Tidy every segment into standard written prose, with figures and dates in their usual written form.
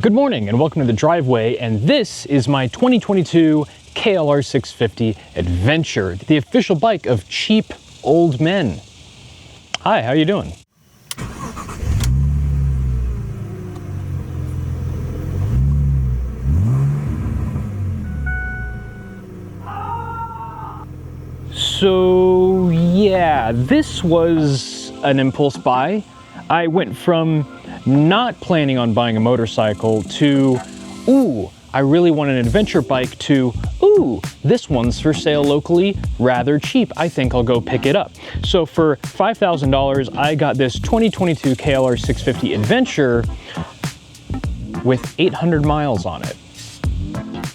Good morning and welcome to the driveway, and this is my 2022 KLR 650 Adventure, the official bike of cheap old men. Hi, how you doing? So yeah, this was an impulse buy. I went from not planning on buying a motorcycle to, ooh, I really want an adventure bike to, ooh, this one's for sale locally, rather cheap. I think I'll go pick it up. So for $5,000, I got this 2022 KLR 650 Adventure with 800 miles on it.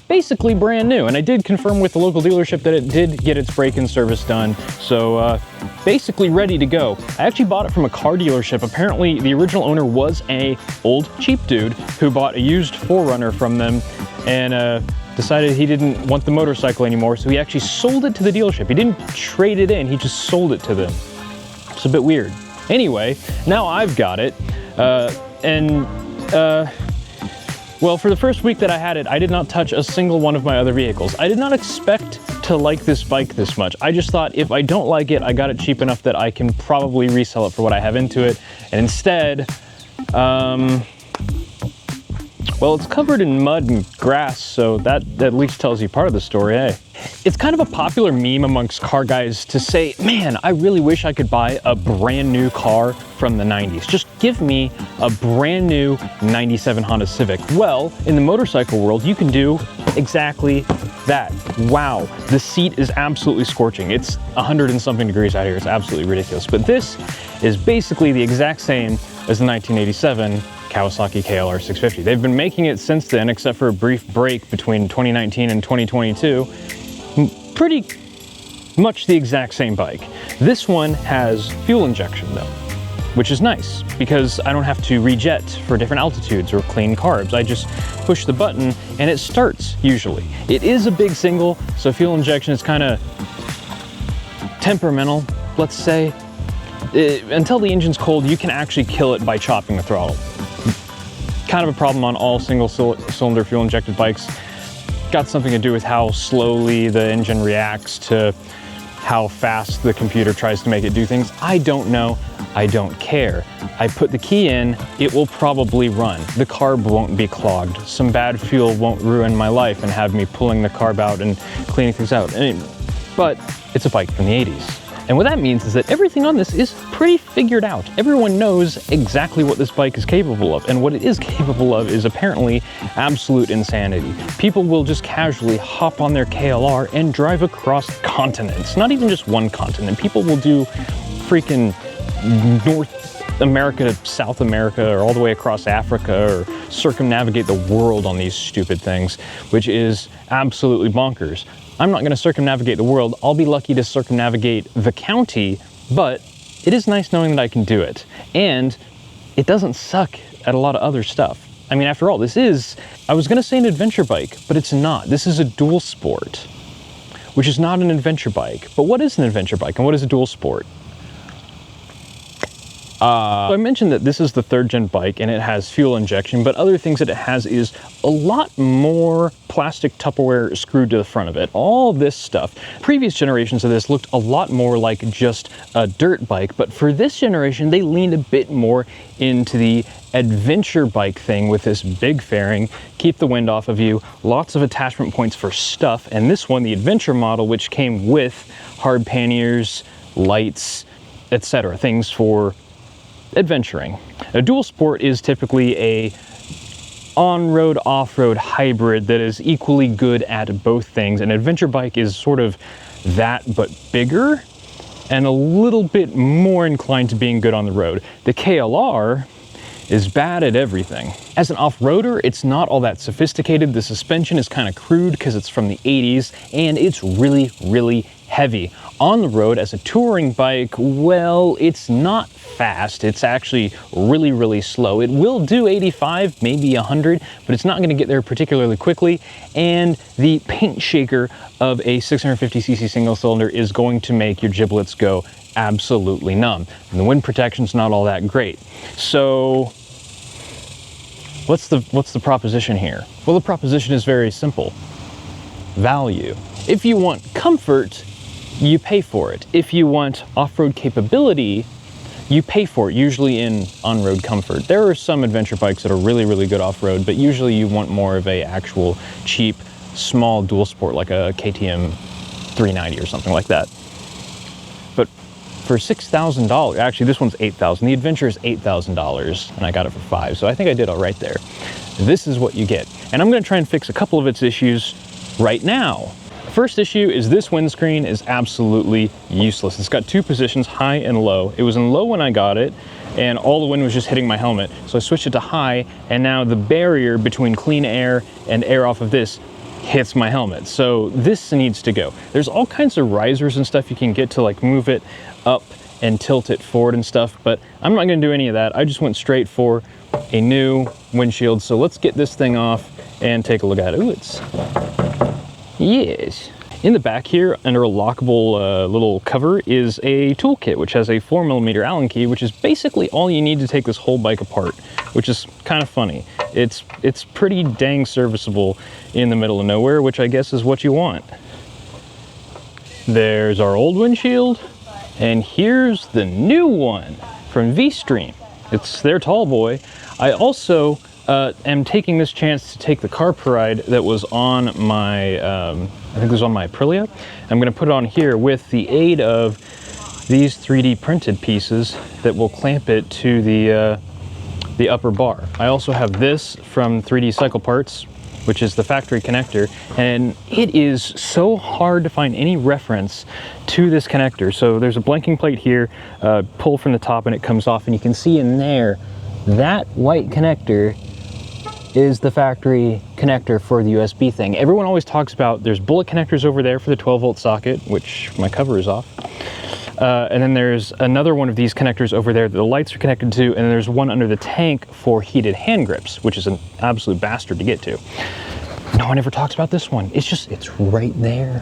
Basically brand new, and I did confirm with the local dealership that it did get its break-in service done, so basically ready to go. I actually bought it from a car dealership. Apparently the original owner was a old cheap dude who bought a used 4Runner from them and decided he didn't want the motorcycle anymore, so he actually sold it to the dealership. He didn't trade it in, he just sold it to them. It's a bit weird. Anyway, now I've got it, well, for the first week that I had it, I did not touch a single one of my other vehicles. I did not expect to like this bike this much. I just thought if I don't like it, I got it cheap enough that I can probably resell it for what I have into it. And instead, well, it's covered in mud and grass, so that at least tells you part of the story, eh? It's kind of a popular meme amongst car guys to say, man, I really wish I could buy a brand new car from the 90s. Just give me a brand new 97 Honda Civic. Well, in the motorcycle world, you can do exactly that. Wow, the seat is absolutely scorching. It's 100 and something degrees out here. It's absolutely ridiculous. But this is basically the exact same as the 1987 Kawasaki KLR 650. They've been making it since then, except for a brief break between 2019 and 2022. Pretty much the exact same bike. This one has fuel injection though, which is nice because I don't have to rejet for different altitudes or clean carbs. I just push the button and it starts usually. It is a big single, so fuel injection is kind of temperamental, let's say. Until the engine's cold, you can actually kill it by chopping the throttle. Kind of a problem on all single cylinder fuel injected bikes. Got something to do with how slowly the engine reacts to how fast the computer tries to make it do things. I don't know, I don't care. I put the key in, it will probably run. The carb won't be clogged. Some bad fuel won't ruin my life and have me pulling the carb out and cleaning things out. But it's a bike from the 80s. And what that means is that everything on this is pretty figured out. Everyone knows exactly what this bike is capable of, and what it is capable of is apparently absolute insanity. People will just casually hop on their KLR and drive across continents, not even just one continent. People will do freaking North America to South America, or all the way across Africa, or circumnavigate the world on these stupid things, which is absolutely bonkers. I'm not going to circumnavigate the world. I'll be lucky to circumnavigate the county, but it is nice knowing that I can do it. And it doesn't suck at a lot of other stuff. I mean, after all, this is, I was going to say an adventure bike, but it's not. This is a dual sport, which is not an adventure bike. But what is an adventure bike and what is a dual sport? So I mentioned that this is the 3rd gen bike and it has fuel injection, but other things that it has is a lot more plastic Tupperware screwed to the front of it. All this stuff. Previous generations of this looked a lot more like just a dirt bike, but for this generation, they leaned a bit more into the adventure bike thing with this big fairing, keep the wind off of you, lots of attachment points for stuff, and this one, the adventure model, which came with hard panniers, lights, etc., things for adventuring. A dual sport is typically a on-road, off-road hybrid that is equally good at both things. An adventure bike is sort of that, but bigger and a little bit more inclined to being good on the road. The KLR is bad at everything. As an off-roader, it's not all that sophisticated. The suspension is kind of crude because it's from the 80s, and it's really, really heavy. On the road, as a touring bike, well, it's not fast. It's actually really, really slow. It will do 85, maybe 100, but it's not going to get there particularly quickly. And the paint shaker of a 650cc single cylinder is going to make your giblets go absolutely numb. And the wind protection's not all that great. So what's the proposition here? Well, the proposition is very simple. Value. If you want comfort, you pay for it. If you want off-road capability, you pay for it, usually in on-road comfort. There are some adventure bikes that are really, really good off-road, but usually you want more of a actual cheap, small dual sport, like a KTM 390 or something like that. But for $6,000, actually this one's $8,000. The Adventure is $8,000, and I got it for $5,000, so I think I did all right there. This is what you get. And I'm gonna try and fix a couple of its issues right now. First issue is this windscreen is absolutely useless. It's got two positions, high and low. It was in low when I got it, and all the wind was just hitting my helmet. So I switched it to high, and now the barrier between clean air and air off of this hits my helmet. So this needs to go. There's all kinds of risers and stuff you can get to like move it up and tilt it forward and stuff, but I'm not gonna do any of that. I just went straight for a new windshield. So let's get this thing off and take a look at it. Ooh, it's, yes. In the back here, under a lockable little cover, is a toolkit, which has a 4mm Allen key, which is basically all you need to take this whole bike apart, which is kind of funny. It's pretty dang serviceable in the middle of nowhere, which I guess is what you want. There's our old windshield, and here's the new one from V-Stream. It's their tall boy. I also am taking this chance to take the carb ride that was on my, I think it was on my Aprilia. I'm gonna put it on here with the aid of these 3D printed pieces that will clamp it to the upper bar. I also have this from 3D Cycle Parts, which is the factory connector, and it is so hard to find any reference to this connector. So there's a blanking plate here, pull from the top and it comes off, and you can see in there, that white connector is the factory connector for the USB thing. Everyone always talks about there's bullet connectors over there for the 12-volt socket, which my cover is off. And then there's another one of these connectors over there that the lights are connected to, and then there's one under the tank for heated hand grips, which is an absolute bastard to get to. No one ever talks about this one. It's right there.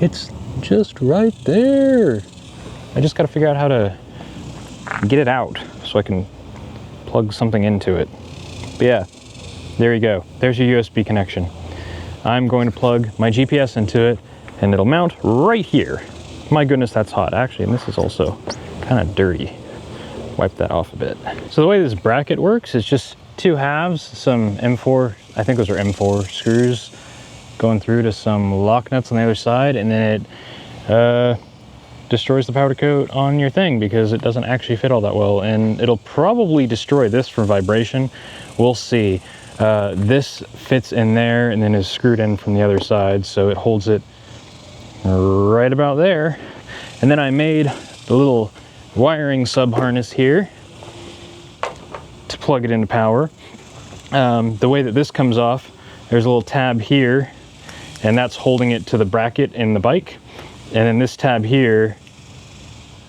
It's just right there. I just gotta figure out how to get it out so I can plug something into it. But yeah, there you go. There's your USB connection. I'm going to plug my GPS into it, and it'll mount right here. My goodness, that's hot. Actually, and this is also kind of dirty. Wipe that off a bit. So the way this bracket works is just two halves, some M4, I think those are M4 screws going through to some lock nuts on the other side, and then it destroys the powder coat on your thing because it doesn't actually fit all that well, and it'll probably destroy this from vibration. We'll see. This fits in there and then is screwed in from the other side, so it holds it right about there. And then I made the little wiring sub harness here to plug it into power. The way that this comes off, there's a little tab here, and that's holding it to the bracket in the bike, and then this tab here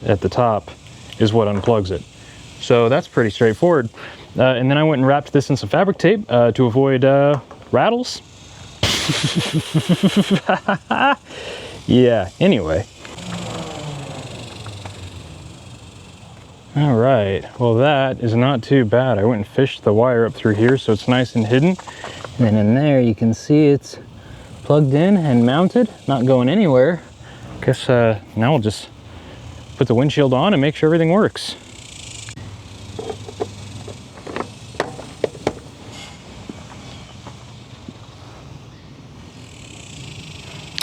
at the top is what unplugs it. So that's pretty straightforward. And then I went and wrapped this in some fabric tape to avoid rattles. Yeah, anyway. All right, well that is not too bad. I went and fished the wire up through here so it's nice and hidden. And then in there you can see it's plugged in and mounted, not going anywhere. Guess now we'll just put the windshield on and make sure everything works.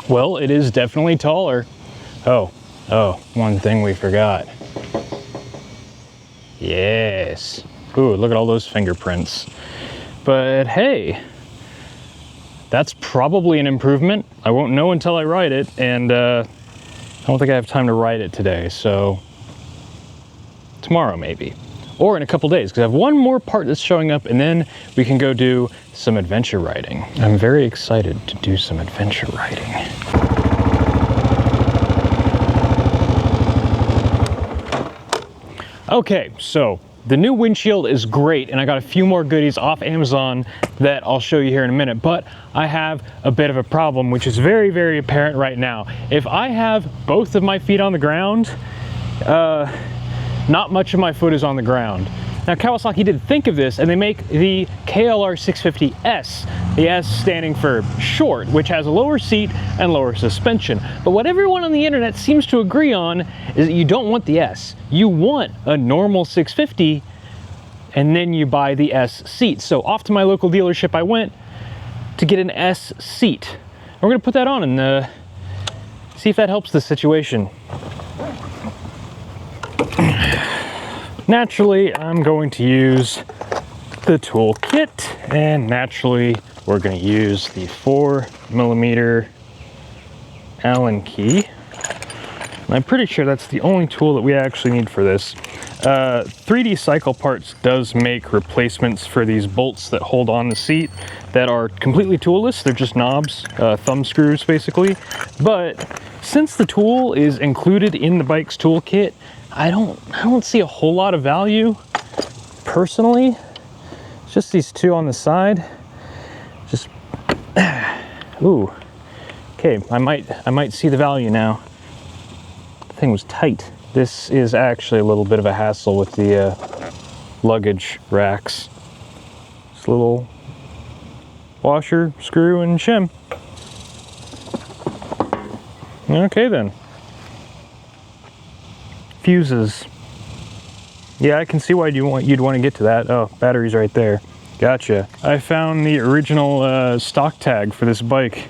Well, it is definitely taller. Oh, one thing we forgot. Yes. Ooh, look at all those fingerprints. But hey, that's probably an improvement. I won't know until I ride it, and I don't think I have time to ride it today, so tomorrow maybe. Or in a couple days, because I have one more part that's showing up, and then we can go do some adventure riding. I'm very excited to do some adventure riding. Okay, so the new windshield is great, and I got a few more goodies off Amazon that I'll show you here in a minute, but I have a bit of a problem, which is very, very apparent right now. If I have both of my feet on the ground, not much of my foot is on the ground. Now Kawasaki did think of this, and they make the KLR 650S, the S standing for short, which has a lower seat and lower suspension. But what everyone on the internet seems to agree on is that you don't want the S. You want a normal 650, and then you buy the S seat. So off to my local dealership I went to get an S seat. We're gonna put that on and see if that helps the situation. Naturally, I'm going to use the toolkit, and naturally, we're going to use the 4mm Allen key. And I'm pretty sure that's the only tool that we actually need for this. 3D Cycle Parts does make replacements for these bolts that hold on the seat that are completely toolless. They're just knobs, thumb screws basically. But since the tool is included in the bike's toolkit, I don't see a whole lot of value personally. It's just these two on the side. Just ooh. Okay, I might see the value now. The thing was tight. This is actually a little bit of a hassle with the luggage racks. Just a little washer, screw, and shim. Okay then. Fuses. Yeah, I can see why you'd want to get to that. Oh, battery's right there. Gotcha. I found the original stock tag for this bike.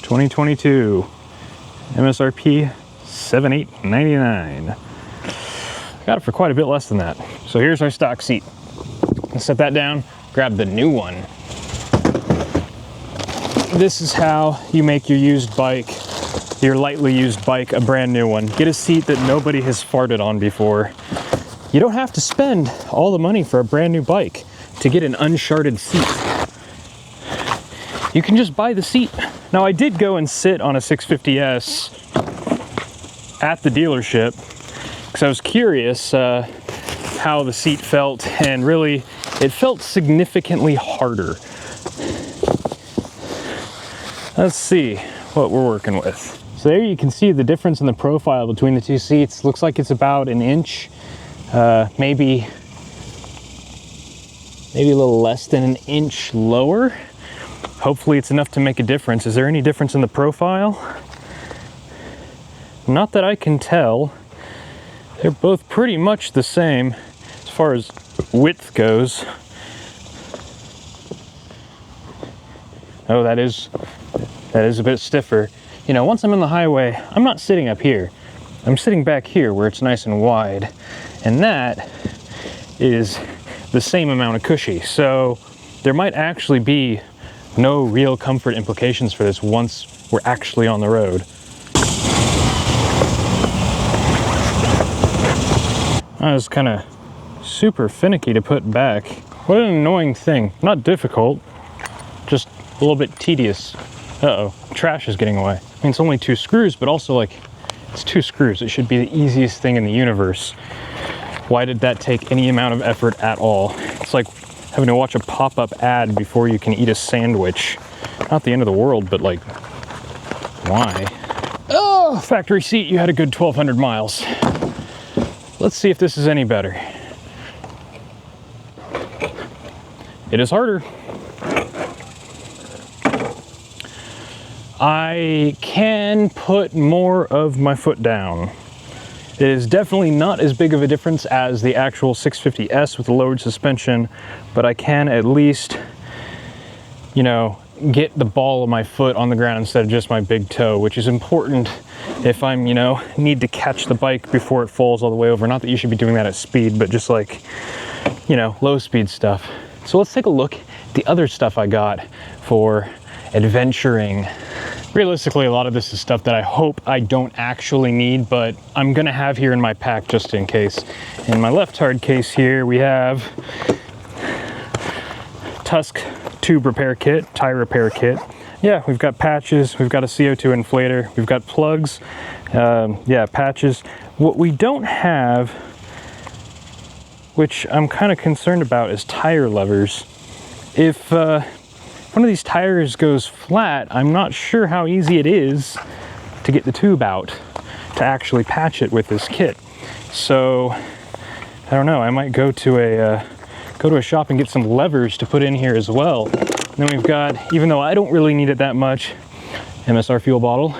2022. MSRP $7,899. Got it for quite a bit less than that. So here's our stock seat. Let's set that down, grab the new one. This is how you make your used bike, your lightly used bike, a brand new one. Get a seat that nobody has farted on before. You don't have to spend all the money for a brand new bike to get an uncharted seat. You can just buy the seat. Now I did go and sit on a 650S at the dealership because I was curious how the seat felt, and really it felt significantly harder. Let's see what we're working with. So there you can see the difference in the profile between the two seats. Looks like it's about an inch, maybe a little less than an inch lower. Hopefully it's enough to make a difference. Is there any difference in the profile? Not that I can tell. They're both pretty much the same as far as width goes. Oh, that is a bit stiffer. You know, once I'm in the highway, I'm not sitting up here. I'm sitting back here where it's nice and wide. And that is the same amount of cushy. So there might actually be no real comfort implications for this once we're actually on the road. That was kind of super finicky to put back. What an annoying thing. Not difficult, just a little bit tedious. Uh-oh, trash is getting away. I mean, it's only 2 screws, but also like, it's 2 screws. It should be the easiest thing in the universe. Why did that take any amount of effort at all? It's like having to watch a pop-up ad before you can eat a sandwich. Not the end of the world, but like, why? Oh, factory seat, you had a good 1,200 miles. Let's see if this is any better. It is harder. I can put more of my foot down. It is definitely not as big of a difference as the actual 650S with the lowered suspension, but I can at least, you know, get the ball of my foot on the ground instead of just my big toe, which is important if I'm, you know, need to catch the bike before it falls all the way over. Not that you should be doing that at speed, but just like, you know, low speed stuff. So let's take a look at the other stuff I got for adventuring. Realistically, a lot of this is stuff that I hope I don't actually need, but I'm gonna have here in my pack just in case. In my left hard case here, we have Tusk tube repair kit, tire repair kit. Yeah, we've got patches, we've got a CO2 inflator, we've got plugs, yeah, patches. What we don't have, which I'm kind of concerned about, is tire levers. If one of these tires goes flat, I'm not sure how easy it is to get the tube out to actually patch it with this kit. So I don't know, I might go to a shop and get some levers to put in here as well. And then we've got, even though I don't really need it that much, MSR fuel bottle.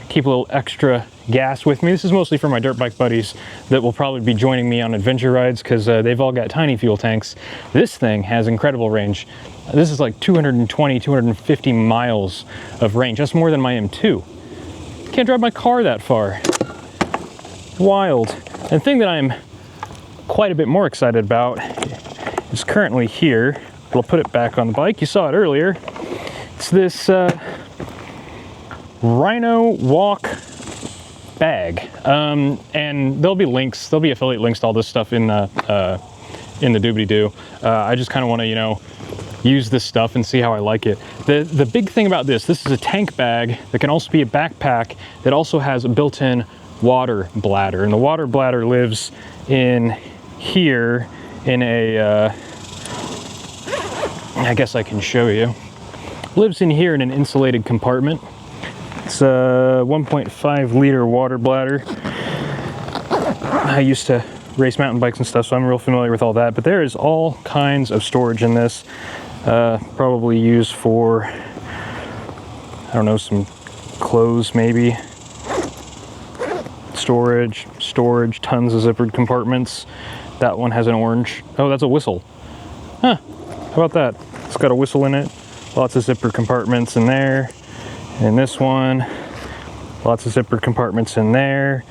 Keep a little extra gas with me. This is mostly for my dirt bike buddies that will probably be joining me on adventure rides because they've all got tiny fuel tanks. This thing has incredible range. This is like 220, 250 miles of range. That's more than my M2. Can't drive my car that far. Wild. And the thing that I'm quite a bit more excited about is currently here. I'll put it back on the bike. You saw it earlier. It's this Rhino Walk bag, and there'll be links, there'll be affiliate links to all this stuff in the doobly-doo. I just kind of want to, you know, use this stuff and see how I like it. The big thing about this is a tank bag that can also be a backpack that also has a built-in water bladder, and the water bladder lives in here in a I guess I can show you. Lives in here in an insulated compartment. It's a 1.5 liter water bladder. I used to race mountain bikes and stuff, so I'm real familiar with all that, but there is all kinds of storage in this. Probably used for, I don't know, some clothes maybe. Storage, tons of zippered compartments. That one has an orange, oh, that's a whistle. Huh, how about that? It's got a whistle in it. Lots of zippered compartments in there. And this one, lots of zippered compartments in there.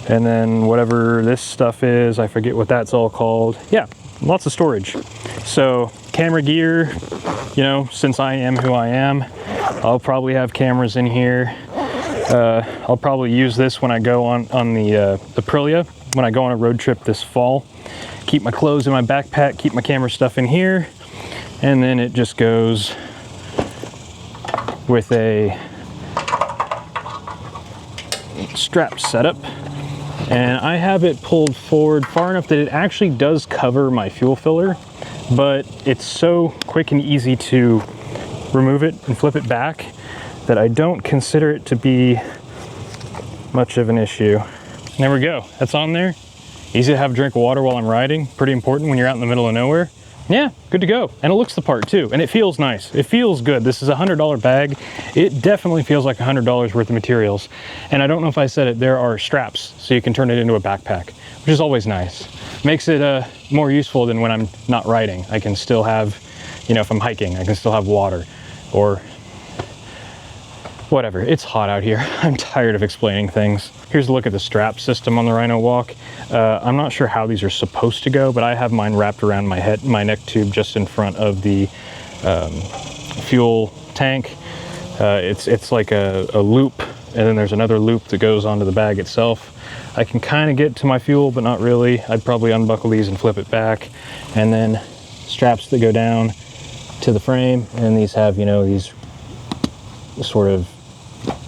And then whatever this stuff is, I forget what that's all called. Yeah, lots of storage. So camera gear, you know, since I am who I am, I'll probably have cameras in here. I'll probably use this when I go on the Aprilia, when I go on a road trip this fall. Keep my clothes in my backpack, keep my camera stuff in here, and then it just goes with a strap setup. And I have it pulled forward far enough that it actually does cover my fuel filler, but it's so quick and easy to remove it and flip it back that I don't consider it to be much of an issue. And there we go, that's on there. Easy to have a drink of water while I'm riding. Pretty important when you're out in the middle of nowhere. Yeah, good to go. And it looks the part too, and it feels nice. It feels good. This is a $100 bag. It definitely feels like $100 worth of materials. And I don't know if I said it, there are straps, so you can turn it into a backpack, which is always nice. Makes it more useful than when I'm not riding. I can still have, you know, if I'm hiking, I can still have water or whatever. It's hot out here. I'm tired of explaining things. Here's a look at the strap system on the Rhino Walk. I'm not sure how these are supposed to go, but I have mine wrapped around my head, my neck tube just in front of the fuel tank. It's like a loop, and then there's another loop that goes onto the bag itself. I can kind of get to my fuel, but not really. I'd probably unbuckle these and flip it back. And then straps that go down to the frame, and these have, you know, these sort of,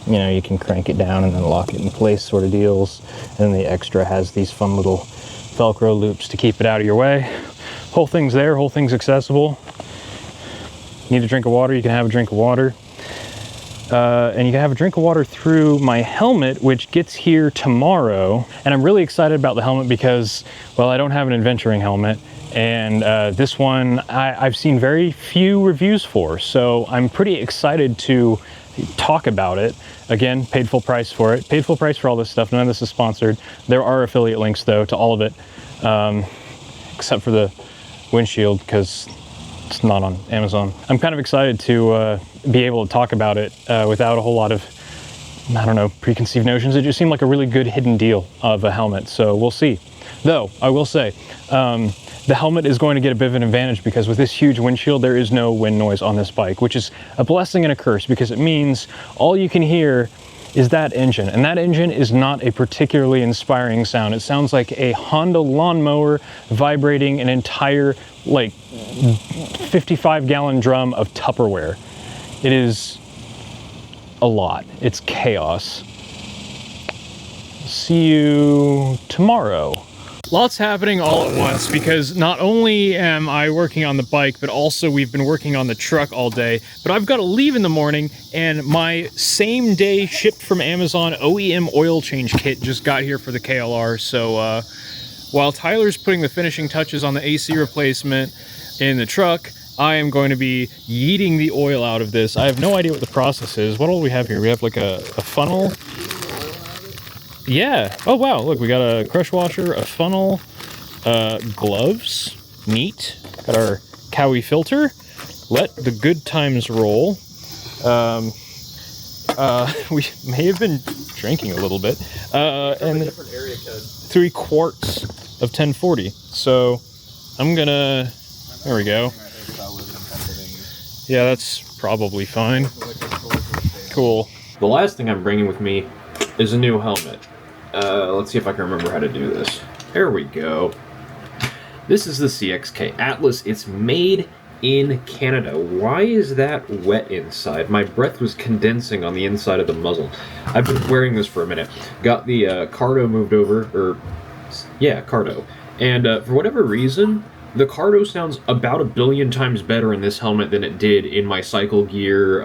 you know, you can crank it down and then lock it in place sort of deals. And then the extra has these fun little Velcro loops to keep it out of your way. Whole thing's there, whole thing's accessible. Need a drink of water, you can have a drink of water. And you can have a drink of water through my helmet, which gets here tomorrow. And I'm really excited about the helmet because, well, I don't have an adventuring helmet. And this one I've seen very few reviews for. So I'm pretty excited to talk about it. Again, paid full price for it. Paid full price for all this stuff. None of this is sponsored. There are affiliate links though to all of it, except for the windshield because it's not on Amazon. I'm kind of excited to be able to talk about it without a whole lot of, I don't know, preconceived notions. It just seemed like a really good hidden deal of a helmet. So we'll see. Though, I will say, the helmet is going to get a bit of an advantage because with this huge windshield, there is no wind noise on this bike, which is a blessing and a curse because it means all you can hear is that engine. And that engine is not a particularly inspiring sound. It sounds like a Honda lawnmower vibrating an entire, like, 55-gallon drum of Tupperware. It is a lot. It's chaos. See you tomorrow. Lots happening all at once because not only am I working on the bike, but also we've been working on the truck all day. But I've got to leave in the morning, and my same day shipped from Amazon OEM oil change kit just got here for the KLR. So while Tyler's putting the finishing touches on the AC replacement in the truck, I am going to be yeeting the oil out of this. I have no idea what the process is. What all do we have here? We have like a funnel. Yeah. Oh, wow. Look, we got a crush washer, a funnel, gloves. Neat. Got our Cowie filter. Let the good times roll. We may have been drinking a little bit. And 3 quarts of 1040. So I'm gonna, there we go. Yeah, that's probably fine. Cool. The last thing I'm bringing with me is a new helmet. Let's see if I can remember how to do this. There we go. This is the CXK Atlas. It's made in Canada. Why is that wet inside? My breath was condensing on the inside of the muzzle. I've been wearing this for a minute. Got the Cardo moved over, or yeah, Cardo. And for whatever reason, the Cardo sounds about 1 billion times better in this helmet than it did in my Cycle Gear,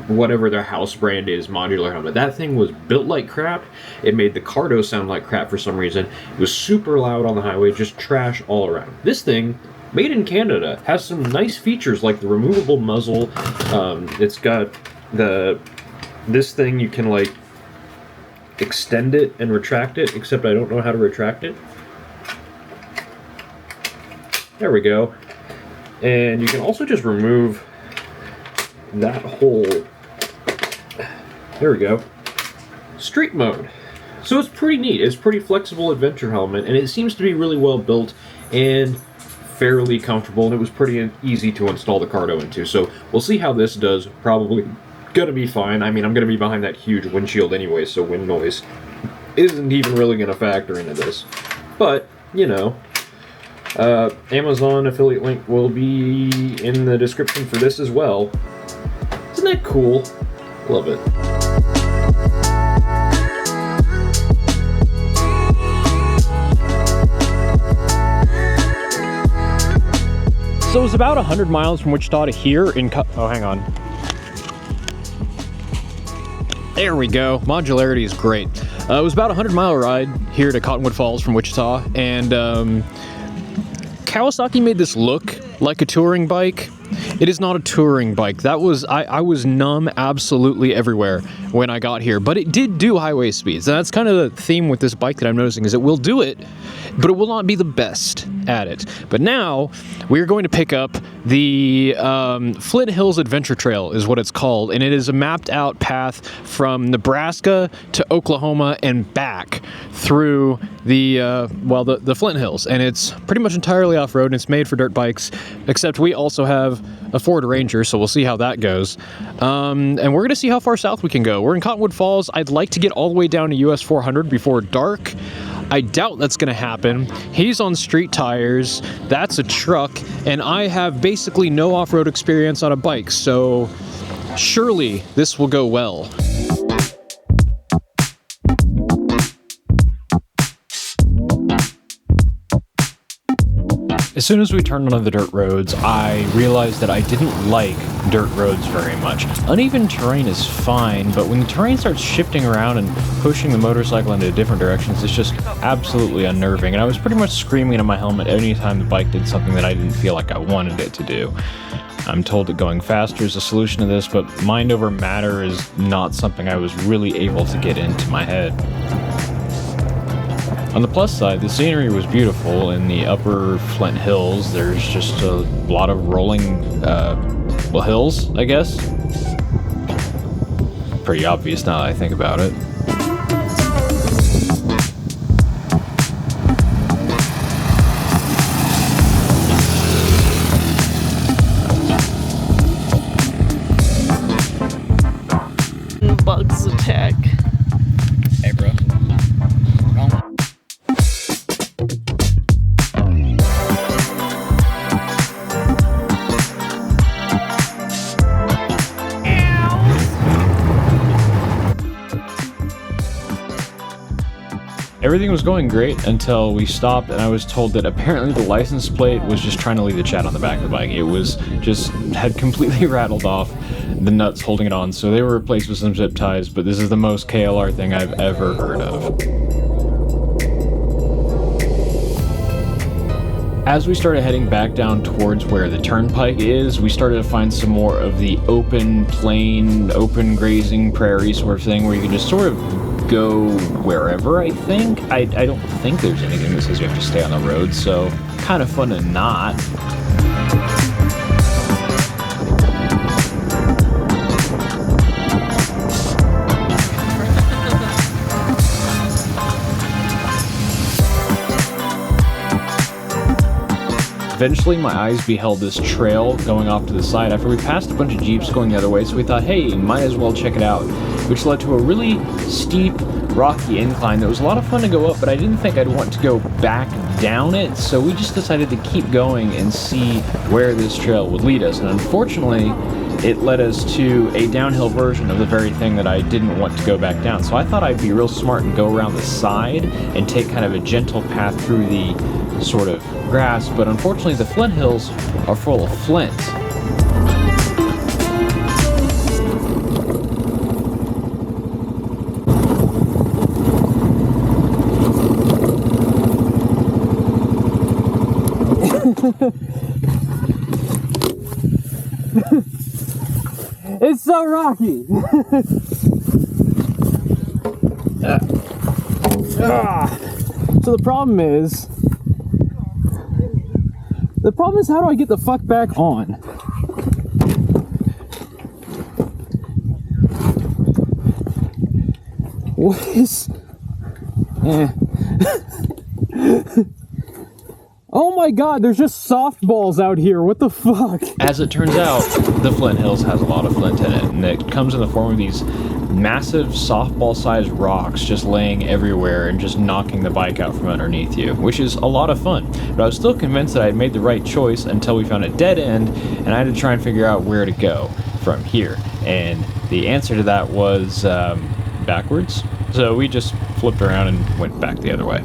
whatever their house brand is, modular helmet. That thing was built like crap. It made the Cardo sound like crap for some reason. It was super loud on the highway, just trash all around. This thing, made in Canada, has some nice features like the removable muzzle. It's got this thing you can like extend it and retract it, except I don't know how to retract it. There we go. And you can also just remove that whole, there we go, street mode. So it's pretty neat. It's a pretty flexible adventure helmet, and it seems to be really well built and fairly comfortable, and it was pretty easy to install the Cardo into. So we'll see how this does. Probably gonna be fine. I mean, I'm gonna be behind that huge windshield anyway, so wind noise isn't even really gonna factor into this. But, you know, Amazon affiliate link will be in the description for this as well. Isn't that cool? Love it. So it's about 100 miles from Wichita to here in oh, hang on. There we go. Modularity is great. It was about a 100-mile ride here to Cottonwood Falls from Wichita, and Kawasaki made this look like a touring bike. It is not a touring bike. That was, I was numb absolutely everywhere when I got here, but it did do highway speeds. And that's kind of the theme with this bike that I'm noticing, is it will do it, but it will not be the best at it. But now we're going to pick up the Flint Hills Adventure Trail is what it's called, and it is a mapped out path from Nebraska to Oklahoma and back through the the Flint Hills, and it's pretty much entirely off-road, and it's made for dirt bikes, except we also have a Ford Ranger, so we'll see how that goes. And we're gonna see how far south we can go. We're in Cottonwood Falls. I'd like to get all the way down to US 400 before dark. I doubt that's gonna happen. He's on street tires, that's a truck, and I have basically no off-road experience on a bike, so surely this will go well. As soon as we turned onto the dirt roads, I realized that I didn't like dirt roads very much. Uneven terrain is fine, but when the terrain starts shifting around and pushing the motorcycle into different directions, it's just absolutely unnerving. And I was pretty much screaming in my helmet anytime the bike did something that I didn't feel like I wanted it to do. I'm told that going faster is a solution to this, but mind over matter is not something I was really able to get into my head. On the plus side, the scenery was beautiful. In the upper Flint Hills, there's just a lot of rolling, hills, I guess. Pretty obvious now that I think about it. Bugs attack. Hey, bro. Everything was going great until we stopped and I was told that apparently the license plate was just trying to leave the chat on the back of the bike. It was just had completely rattled off the nuts holding it on, so they were replaced with some zip ties, but this is the most KLR thing I've ever heard of. As we started heading back down towards where the turnpike is, we started to find some more of the open plain, open grazing prairie sort of thing where you can just sort of go wherever, I think. I don't think there's anything that says you have to stay on the road, so kind of fun to not. Eventually, my eyes beheld this trail going off to the side after we passed a bunch of Jeeps going the other way, so we thought, hey, might as well check it out, which led to a really steep, rocky incline that was a lot of fun to go up, but I didn't think I'd want to go back down it, so we just decided to keep going and see where this trail would lead us, and unfortunately, it led us to a downhill version of the very thing that I didn't want to go back down. So I thought I'd be real smart and go around the side and take kind of a gentle path through the sort of grass, but unfortunately the Flint Hills are full of flint. It's so rocky. So the problem is how do I get the fuck back on? What is... Oh my god, there's just softballs out here. What the fuck? As it turns out, the Flint Hills has a lot of flint in it, and it comes in the form of these massive softball-sized rocks just laying everywhere and just knocking the bike out from underneath you, which is a lot of fun. But I was still convinced that I had made the right choice until we found a dead end, and I had to try and figure out where to go from here. And the answer to that was backwards. So we just flipped around and went back the other way.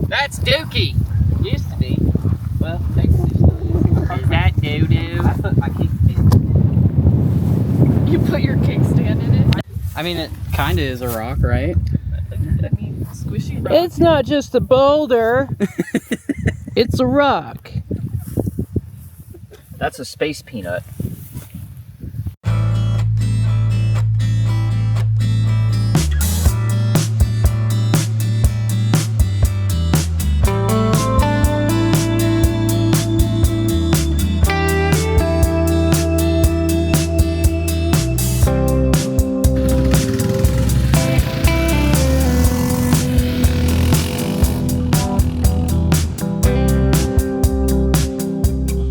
That's Dookie. Used to be. Well, technically still is. Is that doo-doo? I put my kickstand in it. You put your kickstand in it? I mean, it kind of is a rock, right? I mean, squishy rock. It's not just a boulder. It's a rock. That's a space peanut.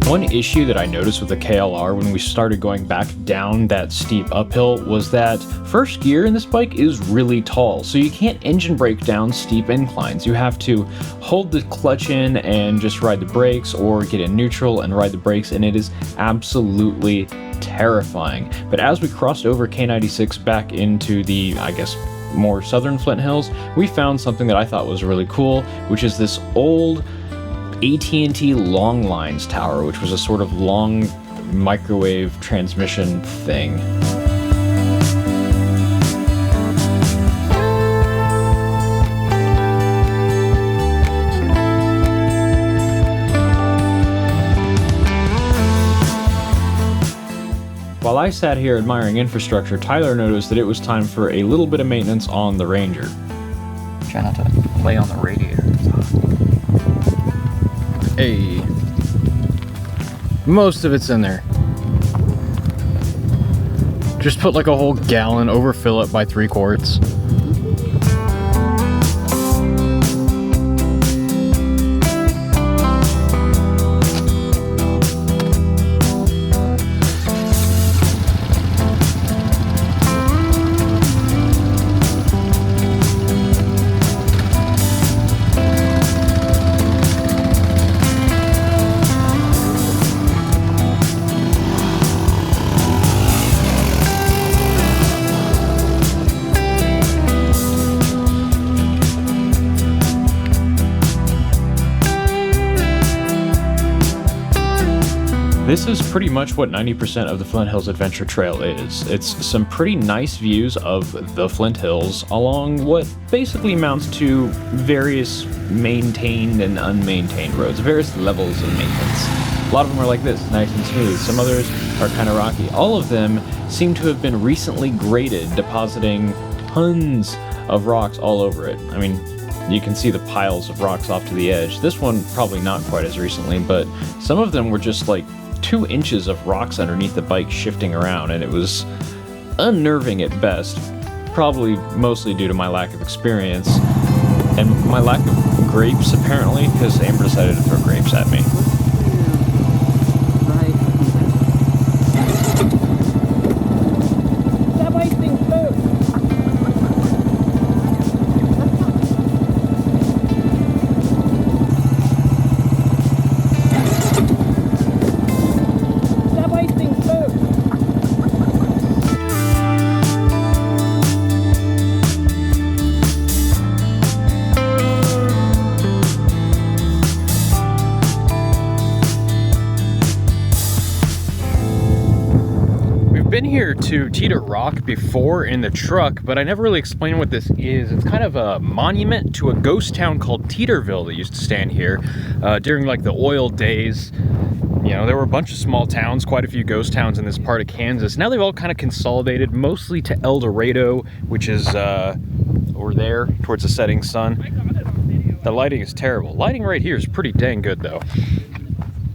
One issue that I noticed with the KLR when we started going back down that steep uphill was that first gear in this bike is really tall, so you can't engine brake down steep inclines. You have to hold the clutch in and just ride the brakes, or get in neutral and ride the brakes, and it is absolutely terrifying. But as we crossed over K96 back into the, I guess, more southern Flint Hills, we found something that I thought was really cool, which is this old AT&T long lines tower, which was a sort of long microwave transmission thing. While I sat here admiring infrastructure, Tyler noticed that it was time for a little bit of maintenance on the Ranger. Try not to play on the radiator. Hey. Most of it's in there. Just put like a whole gallon, overfill it by 3 quarts. This is pretty much what 90% of the Flint Hills Adventure Trail is. It's some pretty nice views of the Flint Hills along what basically amounts to various maintained and unmaintained roads, various levels of maintenance. A lot of them are like this, nice and smooth. Some others are kind of rocky. All of them seem to have been recently graded, depositing tons of rocks all over it. I mean, you can see the piles of rocks off to the edge. This one probably not quite as recently, but some of them were just like 2 inches of rocks underneath the bike shifting around, and it was unnerving at best, probably mostly due to my lack of experience and my lack of grapes, apparently, because Amber decided to throw grapes at me. That bike thing's boat. That bike thing's boat. Been here to Teeter Rock before in the truck, but I never really explained what this is. It's kind of a monument to a ghost town called Teeterville that used to stand here during like the oil days. You know, there were a bunch of small towns, quite a few ghost towns in this part of Kansas. Now they've all kind of consolidated, mostly to El Dorado, which is over there towards the setting sun. The lighting is terrible. Lighting right here is pretty dang good though.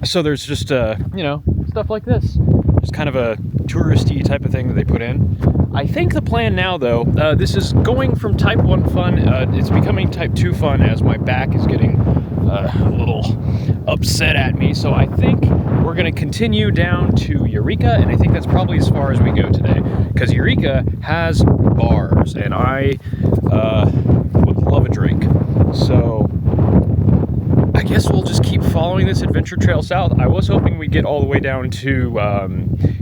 So there's just, you know, stuff like this. Just kind of a touristy type of thing that they put in. I think the plan now though, this is going from type 1 fun, it's becoming type 2 fun as my back is getting a little upset at me. So I think we're gonna continue down to Eureka, and I think that's probably as far as we go today, because Eureka has bars, and I would love a drink. So I guess we'll just keep following this adventure trail south. I was hoping we'd get all the way down to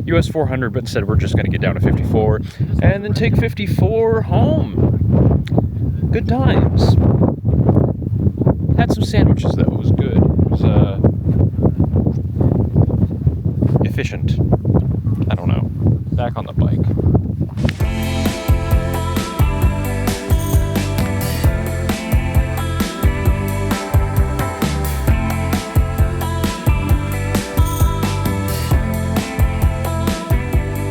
US 400, but instead we're just going to get down to 54 and then take 54 home. Good times. Had some sandwiches though, it was good. It was efficient. I don't know. Back on the bike.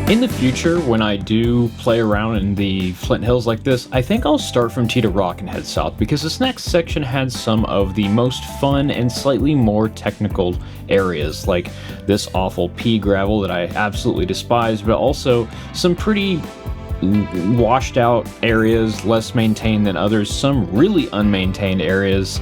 In the future, when I do play around in the Flint Hills like this, I think I'll start from Teeter Rock and head south, because this next section had some of the most fun and slightly more technical areas, like this awful pea gravel that I absolutely despise, but also some pretty washed out areas, less maintained than others, some really unmaintained areas,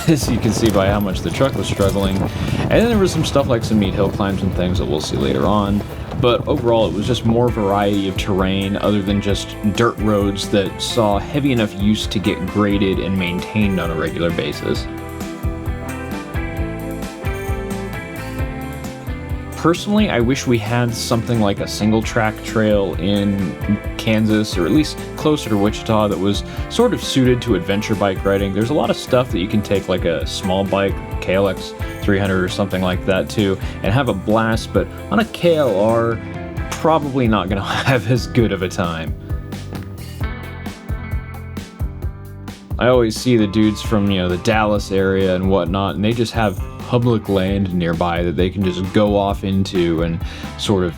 as you can see by how much the truck was struggling. And then there was some stuff like some neat hill climbs and things that we'll see later on. But overall, it was just more variety of terrain other than just dirt roads that saw heavy enough use to get graded and maintained on a regular basis. Personally, I wish we had something like a single track trail in Kansas, or at least closer to Wichita, that was sort of suited to adventure bike riding. There's a lot of stuff that you can take, like a small bike, KLX 300 or something like that too, and have a blast, but on a KLR, probably not gonna have as good of a time. I always see the dudes from, you know, the Dallas area and whatnot, and they just have public land nearby that they can just go off into and sort of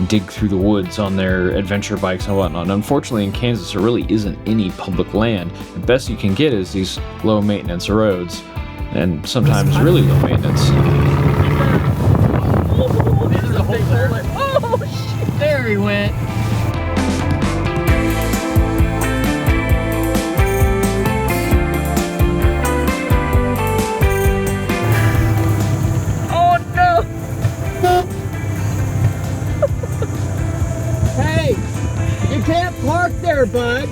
dig through the woods on their adventure bikes and whatnot. And unfortunately in Kansas there really isn't any public land. The best you can get is these low maintenance roads, and sometimes really low maintenance. Oh shit! There he went. Hey, you can't park there, bud.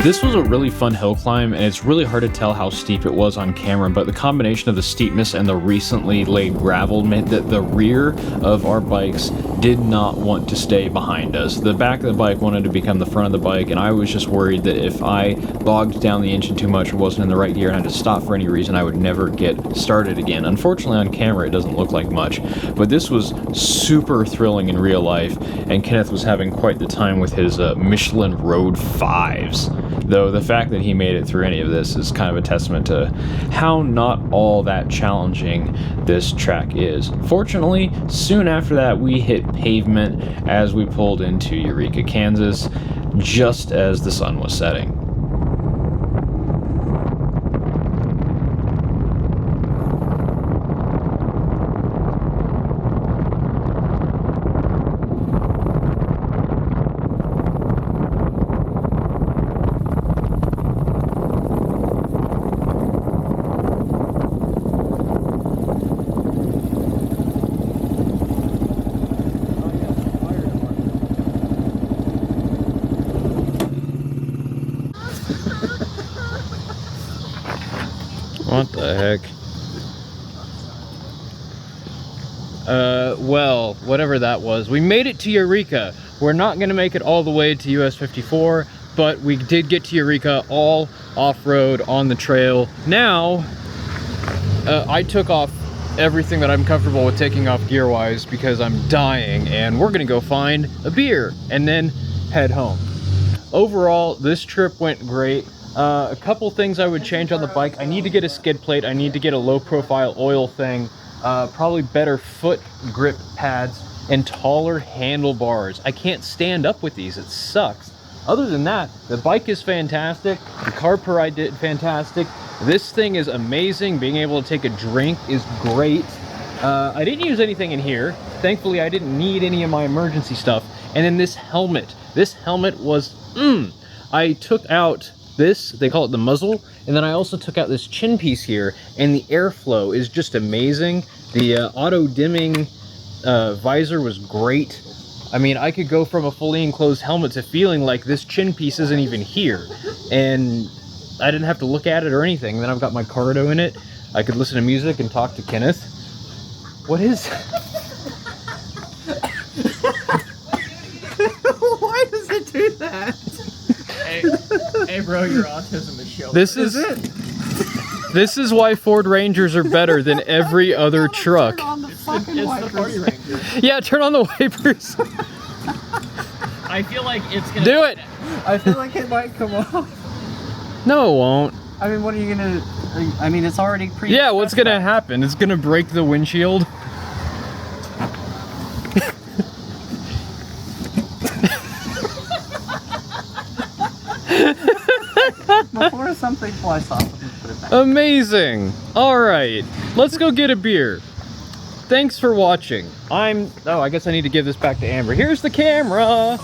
This was a really fun hill climb, and it's really hard to tell how steep it was on camera, but the combination of the steepness and the recently laid gravel meant that the rear of our bikes did not want to stay behind us. The back of the bike wanted to become the front of the bike, and I was just worried that if I bogged down the engine too much or wasn't in the right gear and had to stop for any reason, I would never get started again. Unfortunately, on camera, it doesn't look like much, but this was super thrilling in real life, and Kenneth was having quite the time with his Michelin Road 5s. Though the fact that he made it through any of this is kind of a testament to how not all that challenging this track is. Fortunately, soon after that we hit pavement as we pulled into Eureka, Kansas, just as the sun was setting. What the heck? Well, whatever that was. We made it to Eureka. We're not gonna make it all the way to US 54, but we did get to Eureka all off-road on the trail. Now, I took off everything that I'm comfortable with taking off gear-wise because I'm dying, and we're gonna go find a beer and then head home. Overall, this trip went great. A couple things I would change on the bike. I need to get a skid plate. I need to get a low profile oil thing. Probably better foot grip pads and taller handlebars. I can't stand up with these. It sucks. Other than that, the bike is fantastic. The carb per ride did fantastic. This thing is amazing. Being able to take a drink is great. I didn't use anything in here. Thankfully, I didn't need any of my emergency stuff. And then this helmet. This helmet was, I took out this, they call it the muzzle, and then I also took out this chin piece here, and the airflow is just amazing. The auto dimming visor was great. I mean, I could go from a fully enclosed helmet to feeling like this chin piece isn't even here, and I didn't have to look at it or anything. Then I've got my cardo in it. I could listen to music and talk to Kenneth. What is Why does it do that? Hey bro, your autism is showing. this? This is why Ford Rangers are better than every other truck. Turn on the fucking It's the wipers. Party Ranger. Yeah, turn on the wipers. I feel like it's gonna Do it. I feel like it might come off. No, it won't. I mean, what are you gonna? I mean, it's already pre. Yeah, what's gonna happen? It's gonna break the windshield. Before something flies off, put it back. Amazing. All right, let's go get a beer. Thanks for watching. Oh, I guess I need to give this back to Amber. Here's the camera.